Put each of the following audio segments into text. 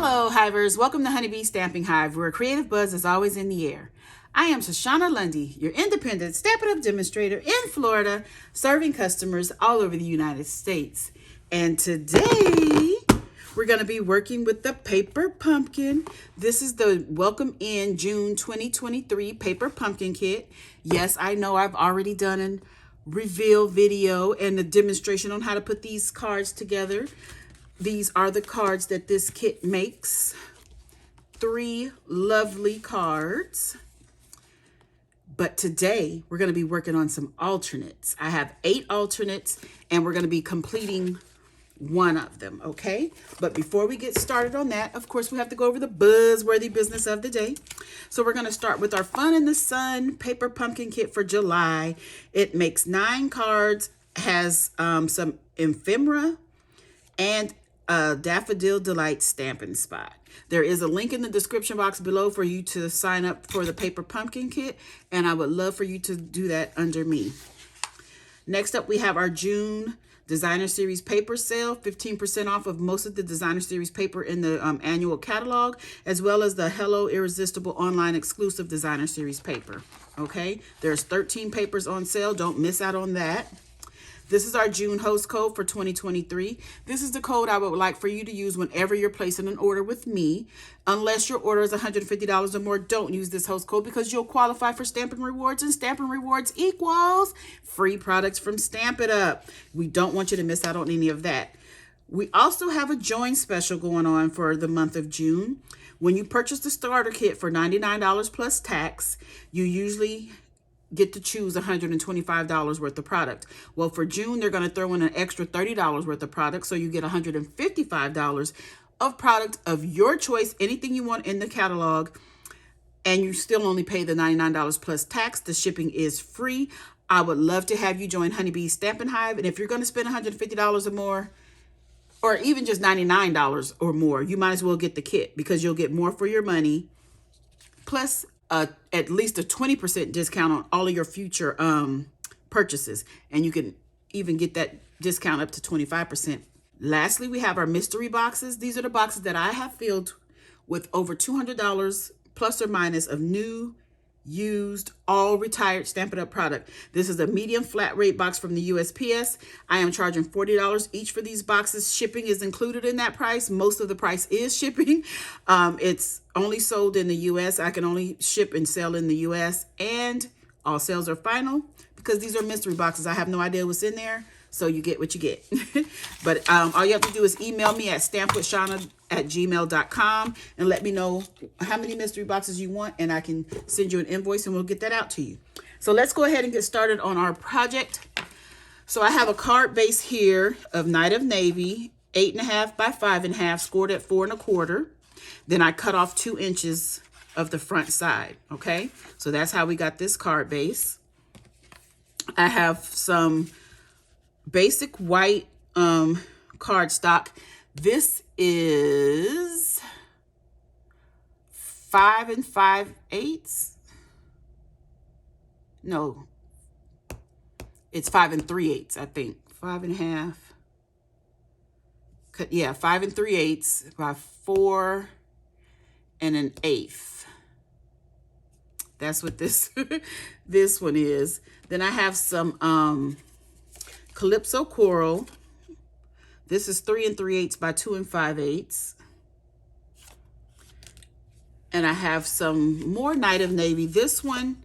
Hello, Hivers. Welcome to Honeybee Stamping Hive, where a creative buzz is always in the air. I am Tashana Lundy, your independent Stampin' Up Demonstrator in Florida, serving customers all over the United States. And today, we're going to be working with the paper pumpkin. This is the Welcome in June 2023 paper pumpkin kit. Yes, I know I've already done a reveal video and a demonstration on how to put these cards together. These are the cards that this kit makes. 3 lovely cards. But today, we're going to be working on some alternates. I have 8 alternates, and we're going to be completing one of them, okay? But before we get started on that, of course, we have to go over the buzzworthy business of the day. So we're going to start with our Fun in the Sun paper pumpkin kit for July. It makes 9 cards, has some ephemera, and a Daffodil Delight stamping spot. There is a link in the description box below for you to sign up for the paper pumpkin kit, and I would love for you to do that under me. Next up, we have our June Designer Series paper sale, 15% off of most of the Designer Series paper in the annual catalog, as well as the Hello Irresistible online exclusive Designer Series paper. Okay, there's 13 papers on sale. Don't miss out on that. This is our June host code for 2023. This is the code I would like for you to use whenever you're placing an order with me. Unless your order is $150 or more, don't use this host code because you'll qualify for Stampin' Rewards, and Stampin' Rewards equals free products from Stampin' Up. We don't want you to miss out on any of that. We also have a join special going on for the month of June. When you purchase the starter kit for $99 plus tax, you usually get to choose $125 worth of product. Well, for June, they're going to throw in an extra $30 worth of product, so you get $155 of product of your choice, anything you want in the catalog, and you still only pay the $99 plus tax. The shipping is free. I would love to have you join Honeybee Stampin' Hive, and if you're going to spend $150 or more, or even just $99 or more, you might as well get the kit because you'll get more for your money, plus at least a 20% discount on all of your future purchases. And you can even get that discount up to 25%. Lastly, we have our mystery boxes. These are the boxes that I have filled with over $200 plus or minus of new, used, all retired Stampin' Up product. This is a medium flat rate box from the USPS. I am charging $40 each for these boxes. Shipping is included in that price. Most of the price is shipping. It's only sold in the US. I can only ship and sell in the US, and all sales are final because these are mystery boxes. I have no idea what's in there, so you get what you get. But all you have to do is email me at stampwithshana@gmail.com and let me know how many mystery boxes you want, and I can send you an invoice and we'll get that out to you. So let's go ahead and get started on our project. So I have a card base here of Night of Navy, 8.5 by 5.5, scored at 4 1/4. Then I cut off 2 inches of the front side. Okay, so that's how we got this card base. I have some basic white cardstock. This is 5 5/8. No, it's 5 3/8, I think. 5.5. Yeah, 5 3/8 by 4 1/8. That's what this this one is. Then I have some Calypso Coral. This is 3 3/8 by 2 5/8. And I have some more Night of Navy. This one,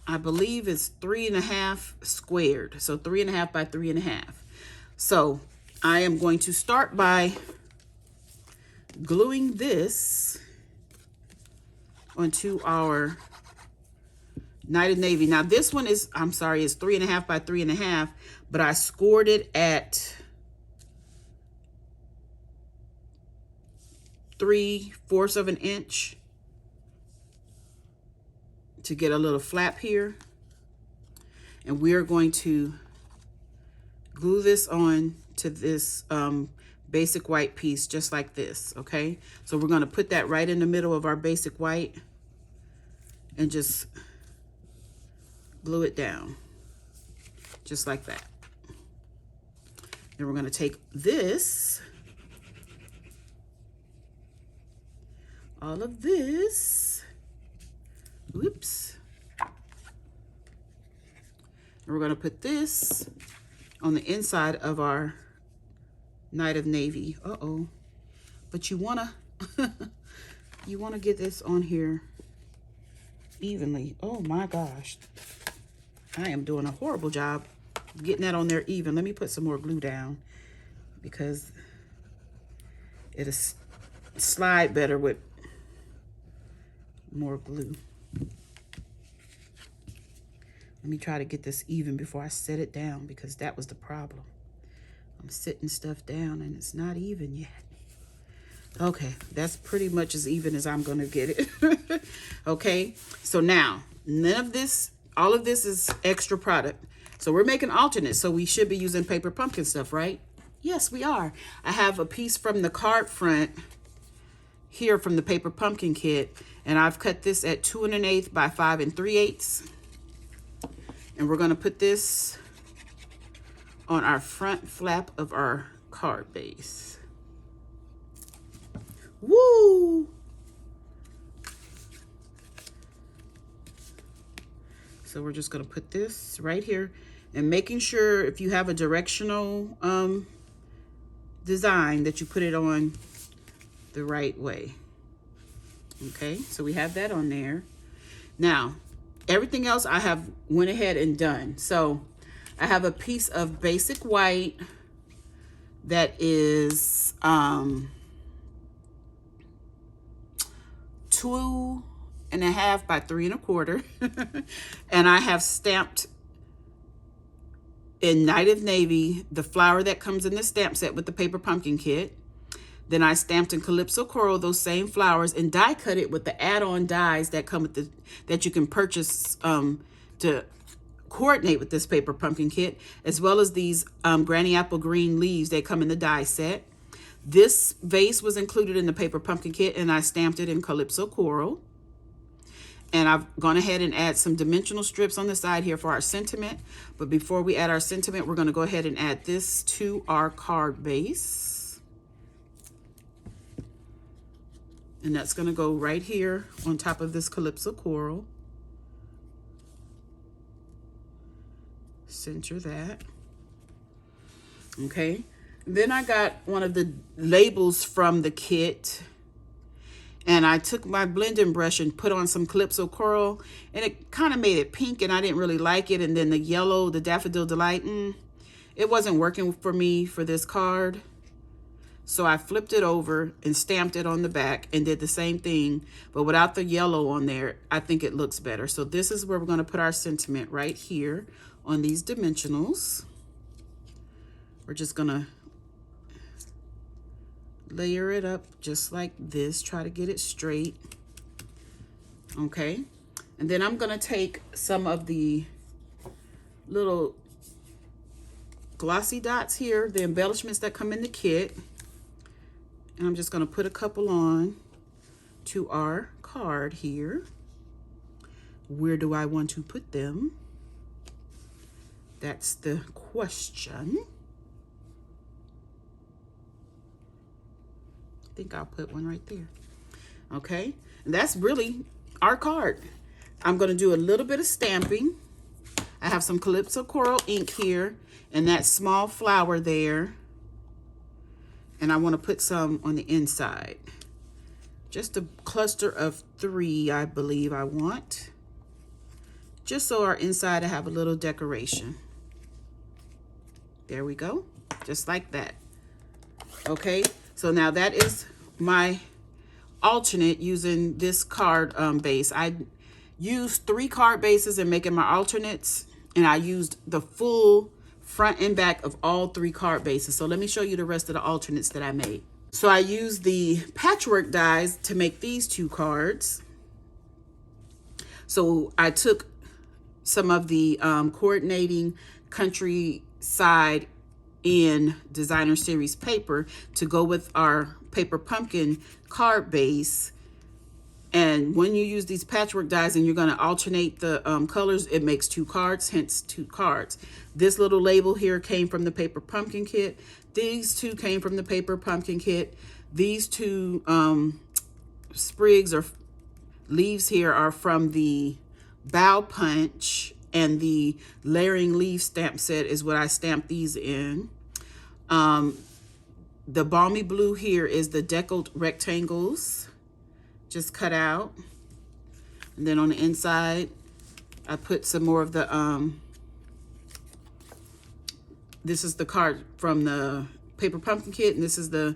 I believe, is 3 1/2 squared. So 3 1/2 by 3 1/2. So I am going to start by gluing this onto our Night of Navy. Now this one is, I'm sorry, it's 3 1/2 by 3 1/2, but I scored it at 3/4 of an inch to get a little flap here. And we are going to glue this on to this basic white piece just like this, okay? So we're going to put that right in the middle of our basic white and just glue it down just like that. Then we're going to take this all of this. Whoops. And we're going to put this on the inside of our Night of Navy. Uh-oh. But you want to you want to get this on here evenly. Oh my gosh. I am doing a horrible job getting that on there even. Let me put some more glue down because it'll slide better with more glue. Let me try to get this even before I set it down, because that was the problem. I'm setting stuff down and it's not even yet. Okay, that's pretty much as even as I'm gonna get it. Okay, so now none of this, all of this is extra product. So we're making alternates, so we should be using paper pumpkin stuff, right? Yes, we are. I have a piece from the card front here from the paper pumpkin kit, and I've cut this at 2 1/8 by 5 3/8. And we're gonna put this on our front flap of our card base. Woo! So we're just gonna put this right here, and making sure if you have a directional design that you put it on the right way. Okay, so we have that on there. Now, everything else I have went ahead and done. So I have a piece of basic white that is 2 1/2 by 3 1/4. And I have stamped in Night of Navy the flower that comes in the stamp set with the paper pumpkin kit. Then I stamped in Calypso Coral those same flowers and die cut it with the add-on dies that come with the, that you can purchase to coordinate with this paper pumpkin kit, as well as these Granny Apple Green leaves that come in the die set. This vase was included in the paper pumpkin kit, and I stamped it in Calypso Coral. And I've gone ahead and add some dimensional strips on the side here for our sentiment. But before we add our sentiment, we're going to go ahead and add this to our card base. And that's going to go right here on top of this Calypso Coral. Center that. Okay. Then I got one of the labels from the kit. And I took my blending brush and put on some Calypso Coral. And it kind of made it pink, and I didn't really like it. And then the yellow, the Daffodil Delight, it wasn't working for me for this card. So I flipped it over and stamped it on the back and did the same thing, but without the yellow on there. I think it looks better. So this is where we're going to put our sentiment, right here on these dimensionals. We're just going to layer it up just like this. Try to get it straight. Okay. And then I'm going to take some of the little glossy dots here, the embellishments that come in the kit. And I'm just going to put a couple on to our card here. Where do I want to put them? That's the question. I think I'll put one right there. Okay, and that's really our card. I'm going to do a little bit of stamping. I have some Calypso Coral ink here and that small flower there. And I want to put some on the inside. Just a cluster of 3, I believe I want. Just so our inside I have a little decoration. There we go. Just like that. Okay, so now that is my alternate using this card base. I used 3 card bases in making my alternates, and I used the full front and back of all 3 card bases. So let me show you the rest of the alternates that I made. So I used the patchwork dies to make these 2 cards. So I took some of the coordinating countryside in designer series paper to go with our paper pumpkin card base. And when you use these patchwork dies and you're going to alternate the colors, it makes 2 cards, hence 2 cards. This little label here came from the paper pumpkin kit. These 2 came from the paper pumpkin kit. These 2 sprigs or leaves here are from the Bow Punch, and the layering leaf stamp set is what I stamped these in. The Balmy Blue here is the deckled rectangles, just cut out. And then on the inside, I put some more of the, this is the card from the Paper Pumpkin Kit, and this is the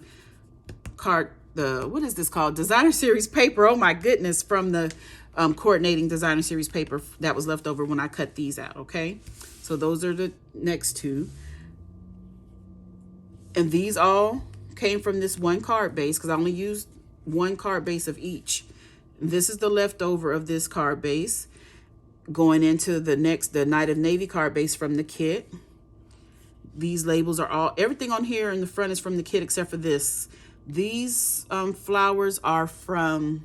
card, what is this called? Designer Series paper. Oh my goodness, from the coordinating Designer Series paper that was left over when I cut these out, okay? So those are the next two. And these all came from this one card base because I only used one card base of each. This is the leftover of this card base going into the Night of Navy card base from the kit. These labels are all, everything on here in the front is from the kit except for this. These flowers are from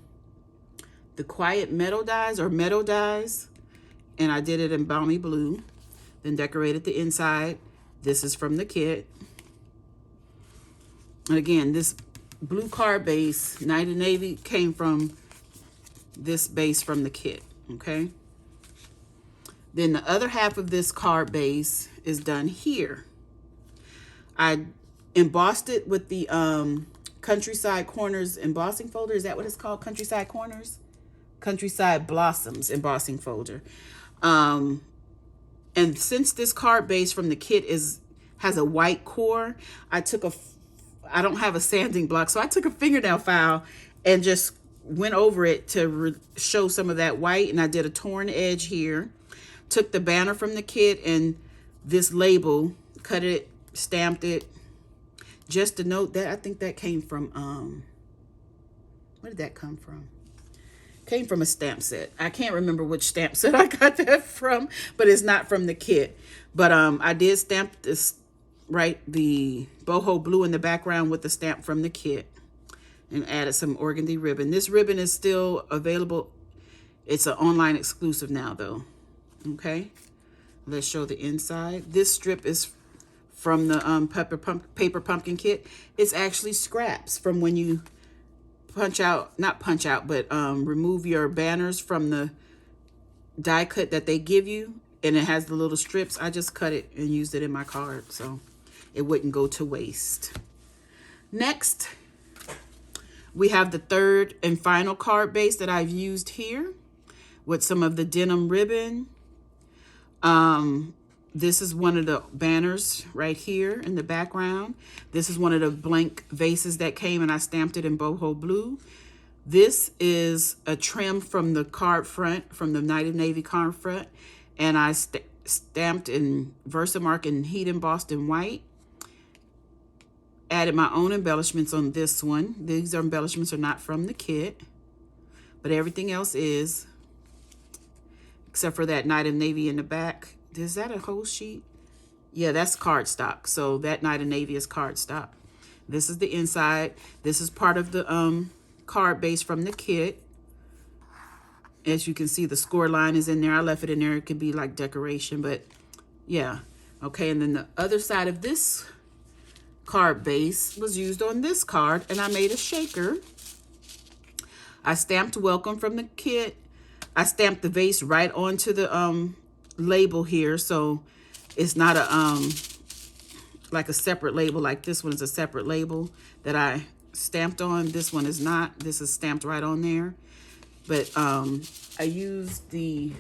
the Quiet Meadow dies or Meadow dies. And I did it in Balmy Blue. Then decorated the inside. This is from the kit. And again, this blue card base, Night of Navy, came from this base from the kit, okay? Then the other half of this card base is done here. I embossed it with the Countryside Corners embossing folder. Is that what it's called? Countryside Corners? Countryside Blossoms embossing folder. And since this card base from the kit has a white core, I don't have a sanding block, so I took a fingernail file and just went over it to show some of that white, and I did a torn edge here. Took the banner from the kit and this label, cut it, stamped it. Just to note that I think that came from, where did that come from? Came from a stamp set. I can't remember which stamp set I got that from, but it's not from the kit. But I did stamp this, the boho blue in the background with the stamp from the kit, and added some organdy ribbon. This ribbon is still available. It's an online exclusive now though. Okay, let's show the inside. This strip is from the Paper Pumpkin Kit. It's actually scraps from when you remove your banners from the die cut that they give you, and it has the little strips. I just cut it and used it in my card so it wouldn't go to waste. Next, we have the third and final card base that I've used here with some of the denim ribbon. This is one of the banners right here in the background. This is one of the blank vases that came, and I stamped it in boho blue. This is a trim from the card front, from the Night of Navy card front, and I stamped in Versamark and heat embossed in white. Added my own embellishments on this one. These embellishments are not from the kit, but everything else is, except for that Night of Navy in the back. Is that a whole sheet? Yeah, that's cardstock. So that Night of Navy is cardstock. This is the inside. This is part of the card base from the kit. As you can see, the score line is in there. I left it in there. It could be like decoration, but yeah. Okay, and then the other side of this card base was used on this card, and I made a shaker. I stamped welcome from the kit. I stamped the vase right onto the label here, so it's not a like a separate label. Like this one is a separate label that I stamped on. This one is not. This is stamped right on there. But I used the,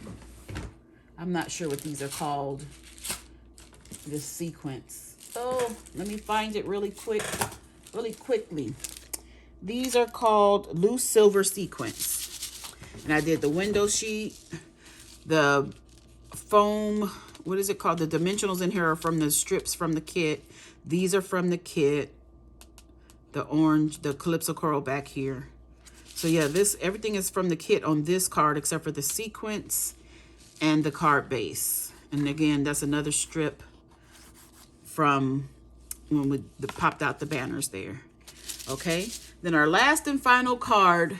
I'm not sure what these are called, this sequence. Oh, let me find it really quickly. These are called loose silver sequins. And I did the window sheet, the foam, what is it called? The dimensionals in here are from the strips from the kit. These are from the kit. The orange, the Calypso Coral back here. So yeah, everything is from the kit on this card except for the sequence and the card base. And again, that's another strip from when we popped out the banners there. Okay, then our last and final card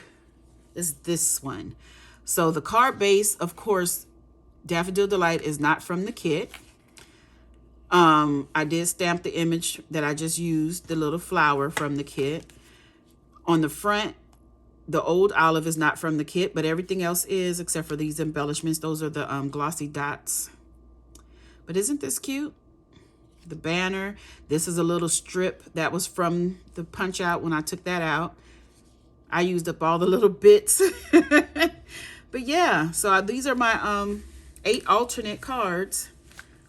is this one. So the card base, of course, Daffodil Delight is not from the kit. I did stamp the image that I just used, the little flower from the kit. On the front, The old olive is not from the kit, but everything else is, except for these embellishments. Those are the glossy dots. But isn't this cute? The banner. This is a little strip that was from the punch out when I took that out. I used up all the little bits. But yeah, so these are my 8 alternate cards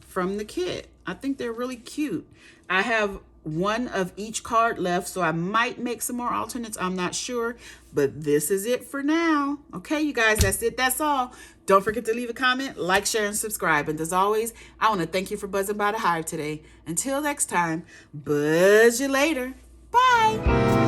from the kit. I think they're really cute. I have one of each card left, so I might make some more alternates. I'm not sure, but this is it for now. Okay, you guys, that's it. That's all. Don't forget to leave a comment, like, share, and subscribe. And as always, I want to thank you for buzzing by the hive today. Until next time, buzz you later. Bye.